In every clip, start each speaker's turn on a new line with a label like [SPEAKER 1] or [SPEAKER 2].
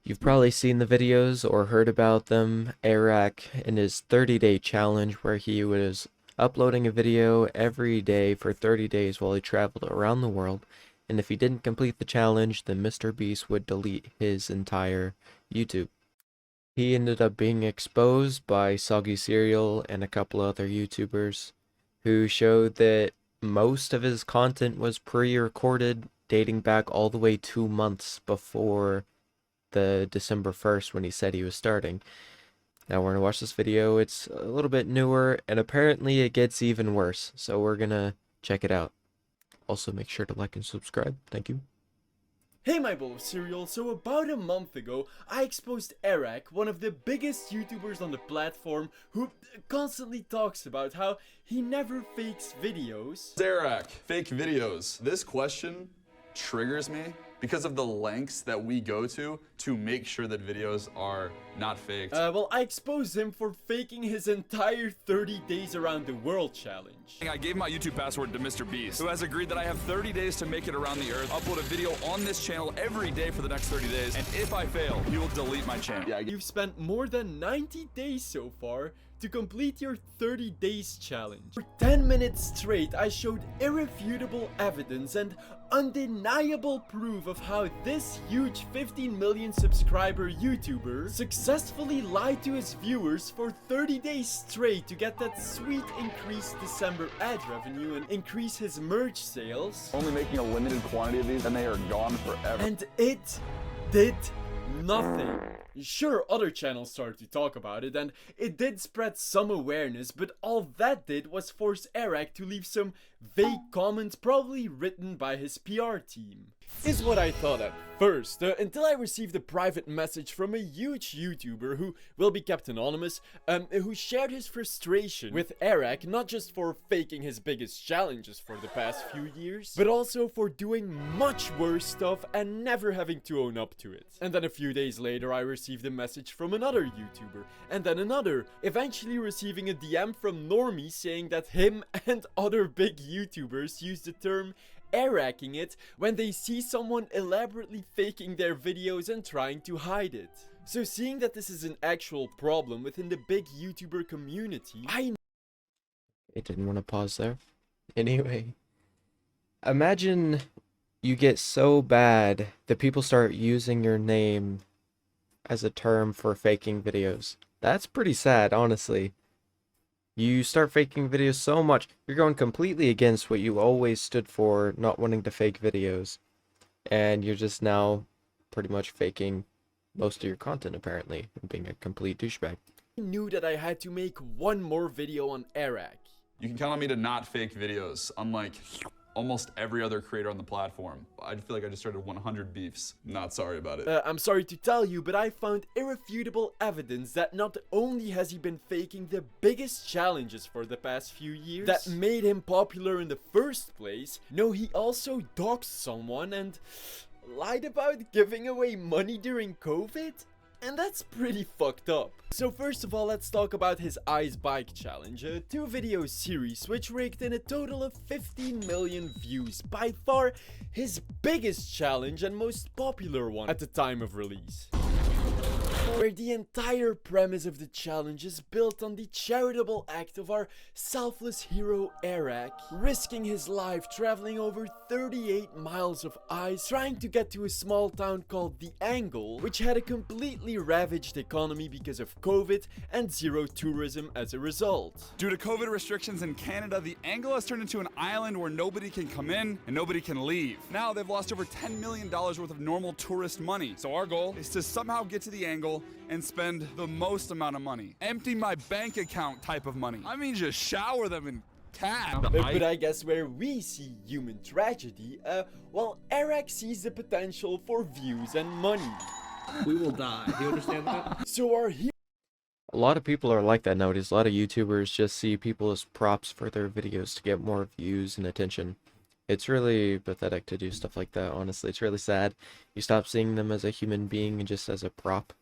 [SPEAKER 1] You've probably seen the videos or heard about them. Airrack in his 30-day challenge where he was uploading a video every day for 30 days while he traveled around the world. And if he didn't complete the challenge, then Mr. Beast would delete his entire YouTube. He ended up being exposed by Soggy Cereal and a couple other YouTubers who showed that most of his content was pre-recorded, dating back all the way 2 months before the December 1st when he said he was starting. Now we're gonna watch this video. It's a little bit newer and apparently it gets even worse. So we're gonna check it out. Also make sure to like and subscribe. Thank you.
[SPEAKER 2] Hey my bowl of cereal, so about a month ago I exposed Airrack, one of the biggest YouTubers on the platform who constantly talks about how he never fakes videos.
[SPEAKER 3] Airrack, fake videos. This question triggers me because of the lengths that we go to make sure that videos are not faked.
[SPEAKER 2] Well, I exposed him for faking his entire 30 days around the world challenge.
[SPEAKER 4] I gave my YouTube password to Mr. Beast, who has agreed that I have 30 days to make it around the earth, upload a video on this channel every day for the next 30 days, and if I fail, he will delete my channel.
[SPEAKER 3] Yeah,
[SPEAKER 2] You've spent more than 90 days so far to complete your 30 days challenge. For 10 minutes straight, I showed irrefutable evidence and undeniable proof of how this huge 15 million subscriber YouTuber successfully lied to his viewers for 30 days straight to get that sweet increased December ad revenue and increase his merch sales.
[SPEAKER 3] only making a limited quantity of these and they are gone forever.
[SPEAKER 2] And it did nothing. Sure, other channels started to talk about it and it did spread some awareness, but all that did was force Airrack to leave some vague comments probably written by his PR team. Is what I thought at first, until I received a private message from a huge YouTuber who will be kept anonymous, who shared his frustration with Airrack, not just for faking his biggest challenges for the past few years, but also for doing much worse stuff and never having to own up to it. And then a few days later I received a message from another YouTuber, and then another, eventually receiving a DM from Normie saying that him and other big YouTubers use the term airracking it when they see someone elaborately faking their videos and trying to hide it. So seeing that this is an actual problem within the big YouTuber community,
[SPEAKER 1] It didn't want to pause there. Anyway, imagine you get so bad that people start using your name as a term for faking videos. That's pretty sad, honestly. You start faking videos so much, you're going completely against what you always stood for, not wanting to fake videos. And you're just now pretty much faking most of your content, apparently, and being a complete douchebag.
[SPEAKER 2] I knew that I had to make one more video on Airrack.
[SPEAKER 3] You can count on me to not fake videos, unlike almost every other creator on the platform. I feel like I just started 100 beefs. Not sorry about it.
[SPEAKER 2] I'm sorry to tell you, but I found irrefutable evidence that not only has he been faking the biggest challenges for the past few years that made him popular in the first place, no, he also doxed someone and lied about giving away money during COVID? And that's pretty fucked up. So first of all, let's talk about his Ice Bike Challenge, a 2-video series which raked in a total of 15 million views, by far his biggest challenge and most popular one at the time of release. Where the entire premise of the challenge is built on the charitable act of our selfless hero Airrack, risking his life traveling over 38 miles of ice trying to get to a small town called The Angle, which had a completely ravaged economy because of COVID and zero tourism as a result.
[SPEAKER 4] Due to COVID restrictions in Canada, the Angle has turned into an island where nobody can come in and nobody can leave. Now they've lost over $10 million worth of normal tourist money. So our goal is to somehow get to the Angle and spend the most amount of money. Empty my bank account type of money. I mean, just shower them in cash.
[SPEAKER 2] But I guess where we see human tragedy, well, Airrack sees the potential for views and money.
[SPEAKER 5] We will die. Do you understand that?
[SPEAKER 2] So our hero
[SPEAKER 1] A lot of people are like that nowadays. A lot of YouTubers just see people as props for their videos to get more views and attention. It's really pathetic to do stuff like that, honestly. It's really sad. You stop seeing them as a human being and just as a prop.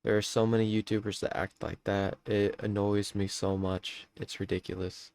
[SPEAKER 1] There are so many YouTubers that act like that. It annoys me so much. It's ridiculous.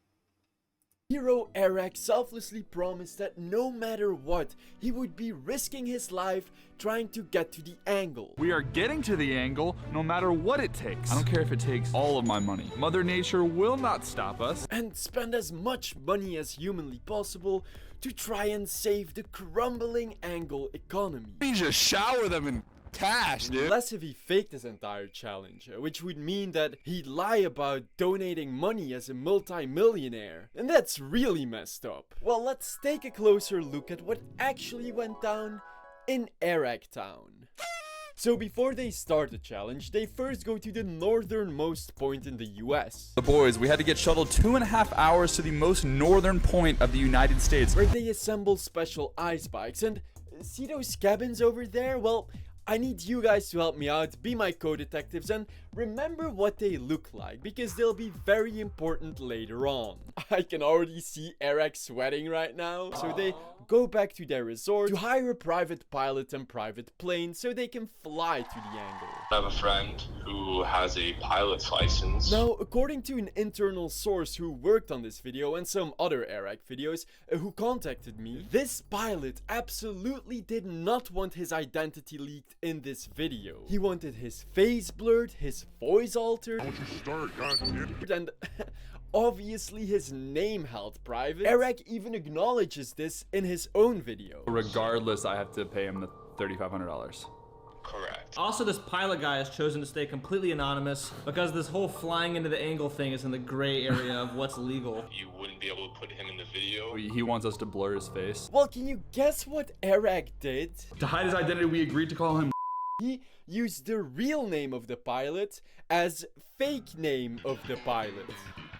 [SPEAKER 2] Hero Airrack selflessly promised that no matter what, he would be risking his life trying to get to the angle.
[SPEAKER 4] We are getting to the angle no matter what it takes. I don't care if it takes all of my money. Mother Nature will not stop us.
[SPEAKER 2] And spend as much money as humanly possible to try and save the crumbling angle economy.
[SPEAKER 4] We just shower them in cash, dude.
[SPEAKER 2] Unless if he faked this entire challenge, which would mean that he'd lie about donating money as a multi-millionaire. And that's really messed up. Well, let's take a closer look at what actually went down in Airrack Town. So before they start the challenge, they first go to the northernmost point in the US.
[SPEAKER 4] The boys, we had to get shuttled 2.5 hours to the most northern point of the United States,
[SPEAKER 2] where they assemble special ice bikes. And see those cabins over there? Well, I need you guys to help me out, be my co-detectives, and remember what they look like, because they'll be very important later on. I can already see Airrack sweating right now. So they go back to their resort to hire a private pilot and private plane so they can fly to the angle.
[SPEAKER 6] I have a friend who has a pilot's license.
[SPEAKER 2] Now, according to an internal source who worked on this video and some other Airrack videos who contacted me, this pilot absolutely did not want his identity leaked in this video. He wanted his face blurred, his voice altered, and obviously his name held private. Airrack even acknowledges this in his own video.
[SPEAKER 4] Regardless, I have to pay him the $3,500.
[SPEAKER 6] Correct.
[SPEAKER 5] Also, this pilot guy has chosen to stay completely anonymous because this whole flying into the angle thing is in the gray area of what's legal.
[SPEAKER 6] You wouldn't be able to put him in the video.
[SPEAKER 4] He wants us to blur his face.
[SPEAKER 2] Well, can you guess what Airrack did?
[SPEAKER 4] To hide his identity, we agreed to call him.
[SPEAKER 2] He used the real name of the pilot as fake name of the pilot.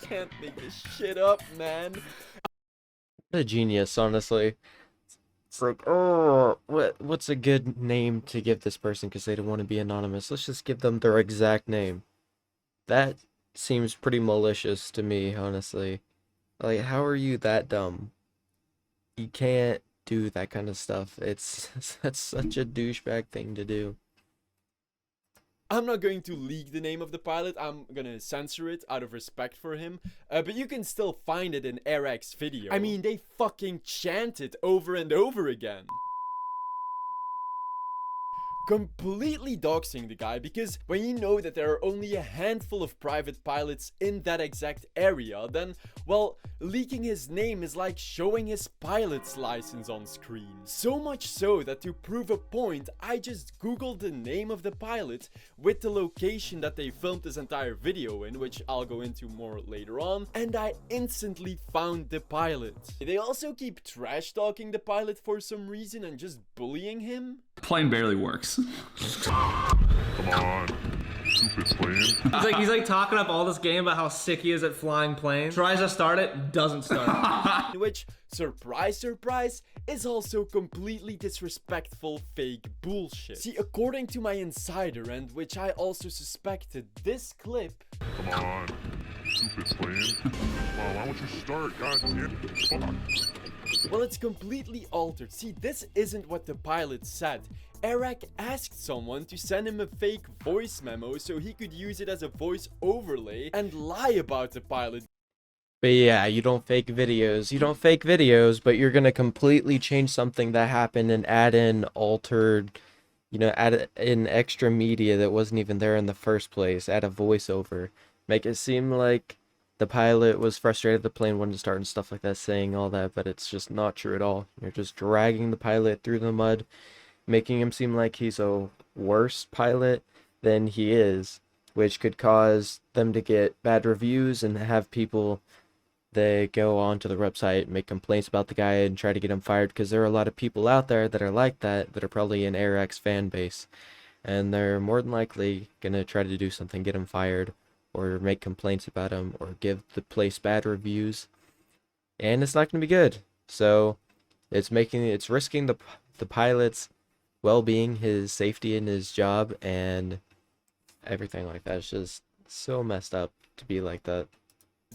[SPEAKER 2] Can't make this shit up, man.
[SPEAKER 1] A genius, honestly. It's like, oh, what's a good name to give this person because they don't want to be anonymous? Let's just give them their exact name. That seems pretty malicious to me, honestly. Like, how are you that dumb? You can't do that kind of stuff. That's such a douchebag thing to do.
[SPEAKER 2] I'm not going to leak the name of the pilot, I'm gonna censor it out of respect for him, but you can still find it in Airrack's video. I mean, they fucking chant it over and over again. Completely doxing the guy, because when you know that there are only a handful of private pilots in that exact area, then, well, leaking his name is like showing his pilot's license on screen. So much so that to prove a point, I just googled the name of the pilot with the location that they filmed this entire video in, which I'll go into more later on, and I instantly found the pilot. They also keep trash talking the pilot for some reason and just bullying him.
[SPEAKER 4] Plane barely works.
[SPEAKER 7] Come on, stupid plane.
[SPEAKER 5] He's like talking up all this game about how sick he is at flying planes. Tries to start it, doesn't start.
[SPEAKER 2] Which, surprise, surprise, is also completely disrespectful fake bullshit. See, according to my insider, and which I also suspected, this clip...
[SPEAKER 7] Come on, stupid plane. Come on, why won't you start? God damn it. Fuck.
[SPEAKER 2] Well, it's completely altered. See, this isn't what the pilot said. Airrack asked someone to send him a fake voice memo so he could use it as a voice overlay and lie about the pilot.
[SPEAKER 1] But yeah, you don't fake videos. You don't fake videos, but you're gonna completely change something that happened and add in altered, add in extra media that wasn't even there in the first place. Add a voiceover. Make it seem like the pilot was frustrated the plane wouldn't start and stuff like that, saying all that, but it's just not true at all. You're just dragging the pilot through the mud, making him seem like he's a worse pilot than he is, which could cause them to get bad reviews and have people that go onto the website and make complaints about the guy and try to get him fired, because there are a lot of people out there that are like that are probably in Airrack's fan base, and they're more than likely gonna try to do something, get him fired, or make complaints about him, or give the place bad reviews, and it's not going to be good. So it's risking the pilot's well-being, his safety in his job, and everything like that. It's just so messed up to be like that.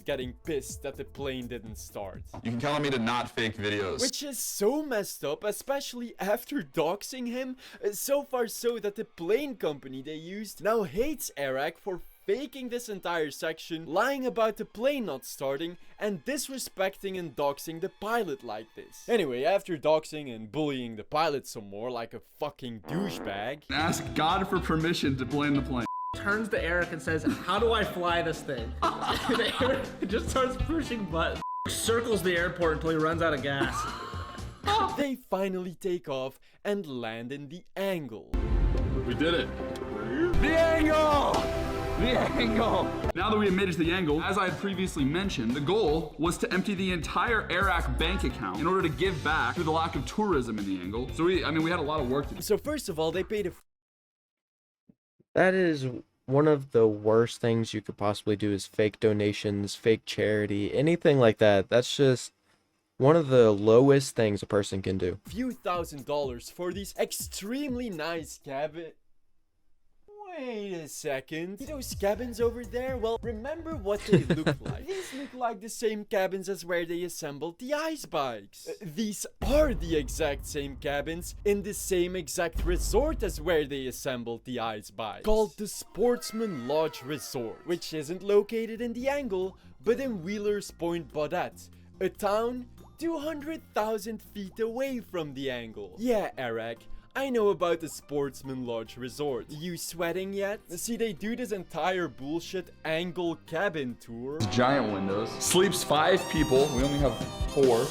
[SPEAKER 2] Getting pissed that the plane didn't start.
[SPEAKER 3] You can count on me to not fake videos.
[SPEAKER 2] Which is so messed up, especially after doxing him, so far so that the plane company they used now hates Airrack for faking this entire section, lying about the plane not starting, and disrespecting and doxing the pilot like this. Anyway, after doxing and bullying the pilot some more like a fucking douchebag,
[SPEAKER 4] Ask God for permission to plane the plane.
[SPEAKER 5] Turns to Eric and says, "How do I fly this thing?" And Eric just starts pushing buttons. Circles the airport until he runs out of gas.
[SPEAKER 2] they finally take off and land in the angle.
[SPEAKER 4] We did it. The angle! The angle! Now that we have made it to the angle, as I had previously mentioned, the goal was to empty the entire Airrack bank account in order to give back to the lack of tourism in the angle. So we had a lot of work to do.
[SPEAKER 2] So first of all, they paid a
[SPEAKER 1] That is one of the worst things you could possibly do is fake donations, fake charity, anything like that. That's just one of the lowest things a person can do.
[SPEAKER 2] few $1,000s for these extremely nice cabins. Wait a second. See those cabins over there? Well, remember what they look like. These look like the same cabins as where they assembled the ice bikes. These are the exact same cabins in the same exact resort as where they assembled the ice bikes. Called the Sportsman Lodge Resort, which isn't located in the angle, but in Wheeler's Point, Baudette, a town 200,000 feet away from the angle. Yeah, Airrack, I know about the Sportsman Lodge Resort. You sweating yet? See, they do this entire bullshit angle cabin tour.
[SPEAKER 4] Giant windows. Sleeps 5 people. We only have 4.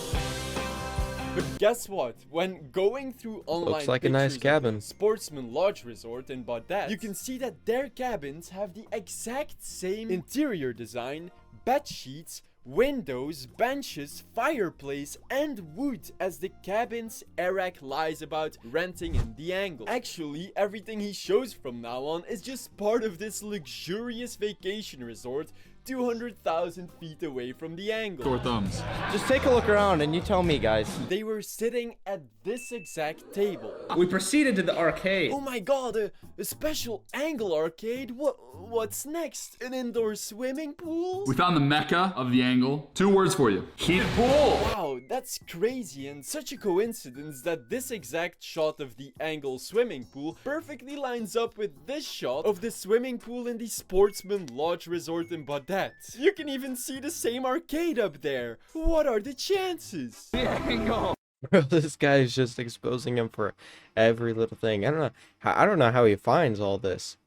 [SPEAKER 2] But guess what? When going through online
[SPEAKER 1] Looks like a nice
[SPEAKER 2] pictures of
[SPEAKER 1] cabin.
[SPEAKER 2] the Sportsman Lodge Resort in Baudette, you can see that their cabins have the exact same interior design, bed sheets, windows, benches, fireplace, and wood as the cabins Airrack lies about renting in the angle. Actually, everything he shows from now on is just part of this luxurious vacation resort 200,000 feet away from the angle.
[SPEAKER 4] Sore thumbs.
[SPEAKER 8] Just take a look around and you tell me, guys.
[SPEAKER 2] They were sitting at this exact table.
[SPEAKER 5] We proceeded to the arcade.
[SPEAKER 2] Oh my god, a special angle arcade? What's next? An indoor swimming pool?
[SPEAKER 4] We found the mecca of the angle. 2 words for you. Heated pool!
[SPEAKER 2] Wow, that's crazy and such a coincidence that this exact shot of the angle swimming pool perfectly lines up with this shot of the swimming pool in the Sportsman Lodge Resort in Baudette. You can even see the same arcade up there. What are the chances?
[SPEAKER 8] The angle.
[SPEAKER 1] Bro, this guy is just exposing him for every little thing. I don't know how he finds all this.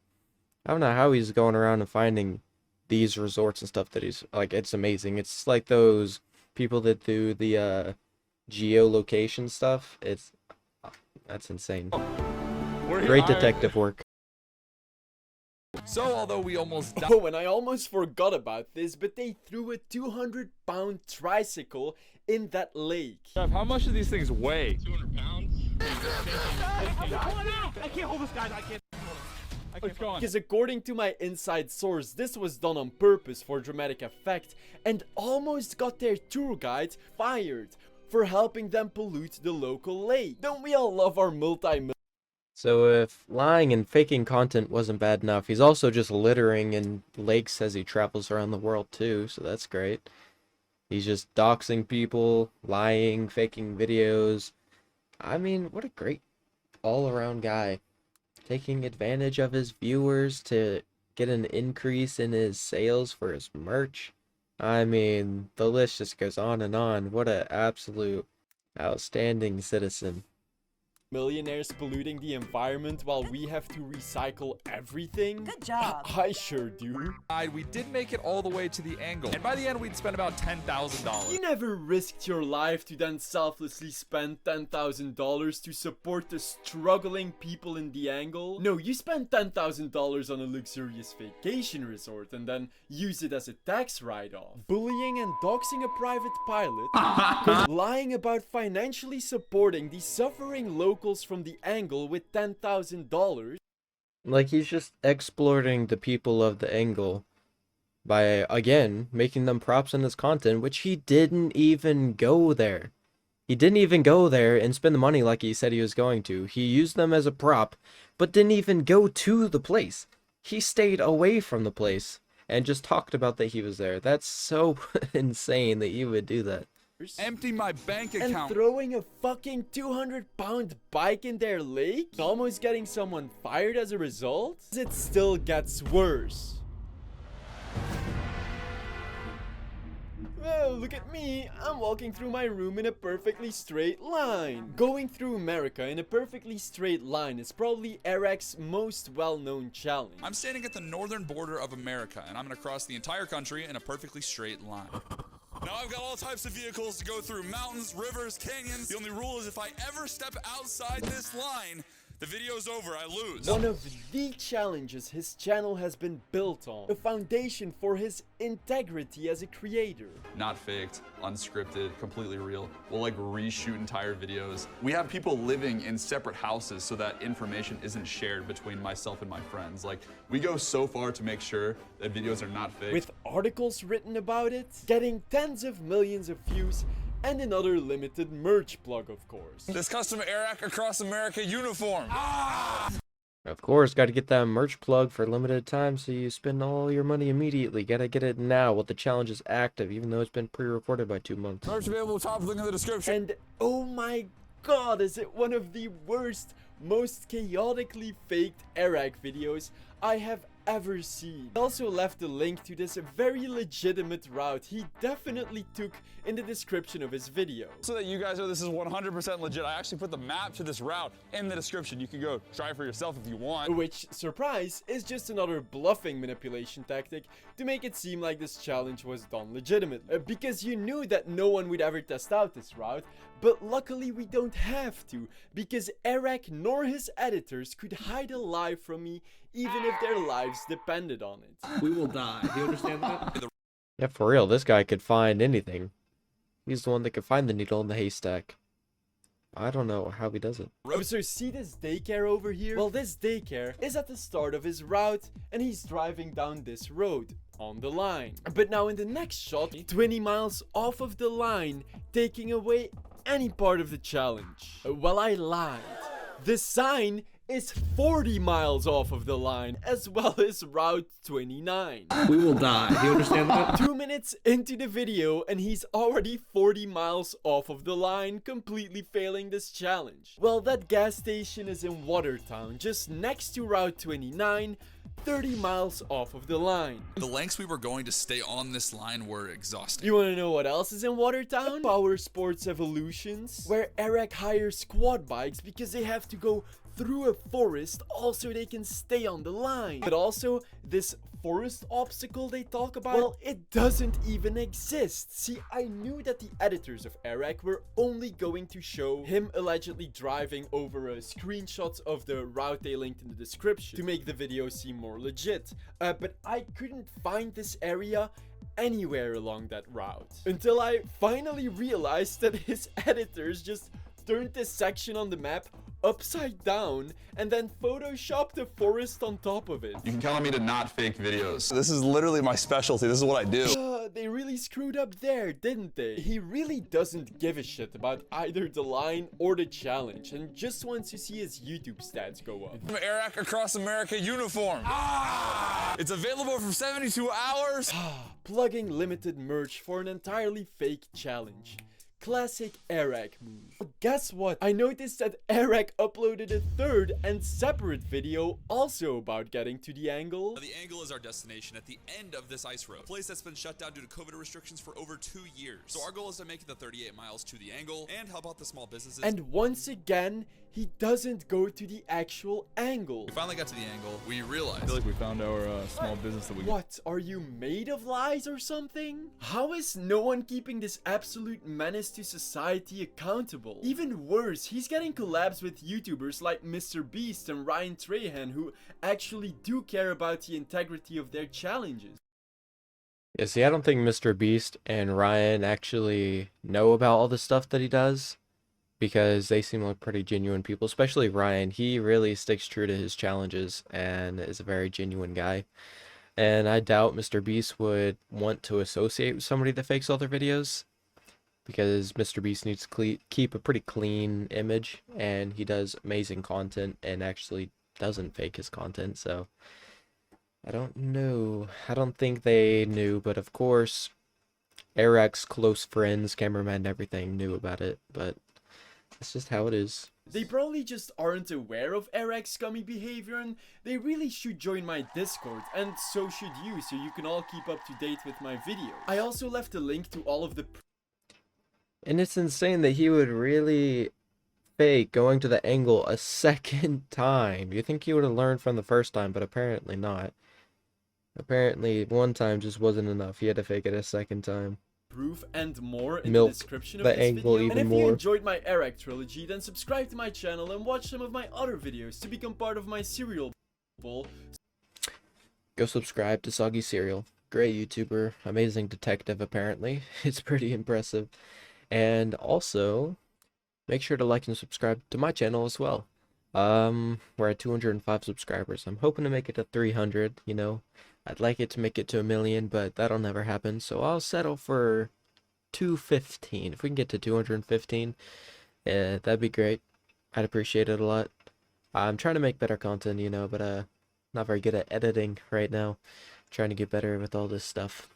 [SPEAKER 1] I don't know how he's going around and finding these resorts and stuff that he's like. It's amazing. It's like those people that do the geolocation stuff. That's insane. Great detective work.
[SPEAKER 4] So although we almost died.
[SPEAKER 2] Oh, and I almost forgot about this, but they threw a 200-pound tricycle in that lake.
[SPEAKER 4] How much do these things weigh?
[SPEAKER 6] 200 pounds?
[SPEAKER 8] I can't hold this, guys. I can't.
[SPEAKER 4] It's gone.
[SPEAKER 2] Because according to my inside source, this was done on purpose for dramatic effect and almost got their tour guide fired for helping them pollute the local lake. Don't we all love our
[SPEAKER 1] So if lying and faking content wasn't bad enough, he's also just littering in lakes as he travels around the world too, so that's great. He's just doxing people, lying, faking videos. I mean, what a great all-around guy. Taking advantage of his viewers to get an increase in his sales for his merch. I mean, the list just goes on and on. What an absolute outstanding citizen.
[SPEAKER 2] millionaires polluting the environment while we have to recycle everything?
[SPEAKER 9] Good job.
[SPEAKER 2] I sure do.
[SPEAKER 4] We did make it all the way to the angle. And by the end, we'd spent about $10,000.
[SPEAKER 2] You never risked your life to then selflessly spend $10,000 to support the struggling people in the angle. No, you spent $10,000 on a luxurious vacation resort and then use it as a tax write-off. Bullying and doxing a private pilot, lying about financially supporting the suffering locals from the angle with $10,000.
[SPEAKER 1] Like, he's just exploiting the people of the angle by, again, making them props in his content, which he didn't even go there. He didn't even go there and spend the money like he said he was going to. He used them as a prop, but didn't even go to the place. He stayed away from the place and just talked about that he was there. That's so insane that you would do that.
[SPEAKER 4] Empty my bank
[SPEAKER 2] And
[SPEAKER 4] account.
[SPEAKER 2] throwing a fucking 200-pound bike in their lake? Almost getting someone fired as a result? It still gets worse. Oh, look at me. I'm walking through my room in a perfectly straight line. Going through America in a perfectly straight line is probably Airrack's most well-known challenge.
[SPEAKER 4] I'm standing at the northern border of America, and I'm gonna cross the entire country in a perfectly straight line. Now I've got all types of vehicles to go through mountains, rivers, canyons. The only rule is if I ever step outside this line, the video's over, I lose.
[SPEAKER 2] One of the challenges his channel has been built on, a foundation for his integrity as a creator.
[SPEAKER 3] Not faked, unscripted, completely real. We'll like reshoot entire videos. We have people living in separate houses so that information isn't shared between myself and my friends. Like, we go so far to make sure that videos are not fake.
[SPEAKER 2] With articles written about it, getting tens of millions of views, and another limited merch plug, of course.
[SPEAKER 4] This custom Airrack Across America uniform.
[SPEAKER 1] Of course, got to get that merch plug for limited time, so you spend all your money immediately. Gotta get it now while the challenge is active, even though it's been pre-recorded by 2 months.
[SPEAKER 4] Merch available, top link in the description.
[SPEAKER 2] And oh my god, is it one of the worst, most chaotically faked Airrack videos I have ever seen. He also left a link to this very legitimate route he definitely took in the description of his video.
[SPEAKER 4] So that you guys know this is 100% legit, I actually put the map to this route in the description. You can go try for yourself if you want.
[SPEAKER 2] Which, surprise, is just another bluffing manipulation tactic to make it seem like this challenge was done legitimately. Because you knew that no one would ever test out this route, but luckily we don't have to, because Airrack nor his editors could hide a lie from me even if their lives depended on it.
[SPEAKER 5] We will die. Do you understand that?
[SPEAKER 1] Yeah, for real, this guy could find anything. He's the one that could find the needle in the haystack. I don't know how he does it.
[SPEAKER 2] Oh, so see this daycare over here? Well, this daycare is at the start of his route, and he's driving down this road on the line. But now in the next shot, 20 miles off of the line, taking away any part of the challenge. Well, I lied. The sign is 40 miles off of the line, as well as Route 29.
[SPEAKER 5] We will die. Do you understand that?
[SPEAKER 2] 2 minutes into the video, and he's already 40 miles off of the line, completely failing this challenge. Well, that gas station is in Watertown, just next to Route 29, 30 miles off of the line.
[SPEAKER 4] The lengths we were going to stay on this line were exhausting.
[SPEAKER 2] You wanna know what else is in Watertown? Power Sports Evolutions, where Airrack hires quad bikes because they have to go through a forest, also they can stay on the line. But also, this forest obstacle they talk about, well, it doesn't even exist. See, I knew that the editors of Airrack were only going to show him allegedly driving over screenshots of the route they linked in the description to make the video seem more legit. But I couldn't find this area anywhere along that route until I finally realized that his editors just turned this section on the map upside down and then photoshopped the forest on top of it.
[SPEAKER 3] You can count on me to not fake videos. This is literally my specialty. This is what I do.
[SPEAKER 2] They really screwed up there, didn't they? He really doesn't give a shit about either the line or the challenge and just wants to see his YouTube stats go up.
[SPEAKER 4] Airrack Across America uniform. It's available for 72 hours.
[SPEAKER 2] Plugging limited merch for an entirely fake challenge. Classic Airrack move. Well, guess what? I noticed that Airrack uploaded a third and separate video also about getting to the angle.
[SPEAKER 4] The angle is our destination at the end of this ice road, a place that's been shut down due to COVID restrictions for over 2 years. So our goal is to make it the 38 miles to the angle and help out the small businesses.
[SPEAKER 2] And once again, he doesn't go to the actual angle.
[SPEAKER 4] We finally got to the angle. We realized.
[SPEAKER 9] I feel like we found our small business that we.
[SPEAKER 2] What? Are you made of lies or something? How is no one keeping this absolute menace to society accountable? Even worse, he's getting collabs with YouTubers like Mr. Beast and Ryan Trahan who actually do care about the integrity of their challenges.
[SPEAKER 1] Yeah, see, I don't think Mr. Beast and Ryan actually know about all the stuff that he does, because they seem like pretty genuine people, especially Ryan. He really sticks true to his challenges and is a very genuine guy. And I doubt Mr. Beast would want to associate with somebody that fakes all their videos, because Mr. Beast needs to keep a pretty clean image, and he does amazing content and actually doesn't fake his content. So I don't know. I don't think they knew, but of course Airrack's close friends, cameramen, everything knew about it, but it's just how it is.
[SPEAKER 2] They probably just aren't aware of Airrack's scummy behavior, and they really should join my Discord, and so should you, so you can all keep up to date with my videos. I also left a link to all of the
[SPEAKER 1] And it's insane that he would really fake going to the angle a second time. You think he would have learned from the first time, but apparently not. Apparently, one time just wasn't enough. He had to fake it a second time.
[SPEAKER 2] proof and more in
[SPEAKER 1] Milk
[SPEAKER 2] the description of
[SPEAKER 1] the
[SPEAKER 2] this
[SPEAKER 1] angle
[SPEAKER 2] video.
[SPEAKER 1] even
[SPEAKER 2] And if you
[SPEAKER 1] more.
[SPEAKER 2] enjoyed my Airrack trilogy, then subscribe to my channel and watch some of my other videos to become part of my cereal bowl.
[SPEAKER 1] Go subscribe to Soggy Cereal. Great YouTuber, amazing detective apparently. It's pretty impressive. And also, make sure to like and subscribe to my channel as well. We're at 205 subscribers. I'm hoping to make it to 300, you know. I'd like it to make it to 1 million, but that'll never happen. So I'll settle for 215. If we can get to 215, that'd be great. I'd appreciate it a lot. I'm trying to make better content, you know, but not very good at editing right now. Trying to get better with all this stuff.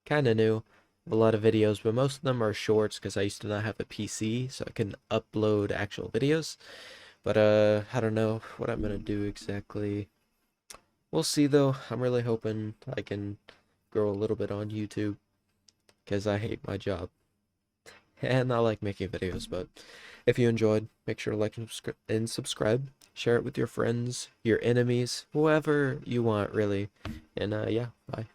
[SPEAKER 1] Kinda new. A lot of videos, but most of them are shorts because I used to not have a PC, so I can upload actual videos. But I don't know what I'm gonna do exactly. We'll see though. I'm really hoping I can grow a little bit on YouTube because I hate my job. And I like making videos, but if you enjoyed, make sure to like and subscribe. Share it with your friends, your enemies, whoever you want, really. And yeah, bye.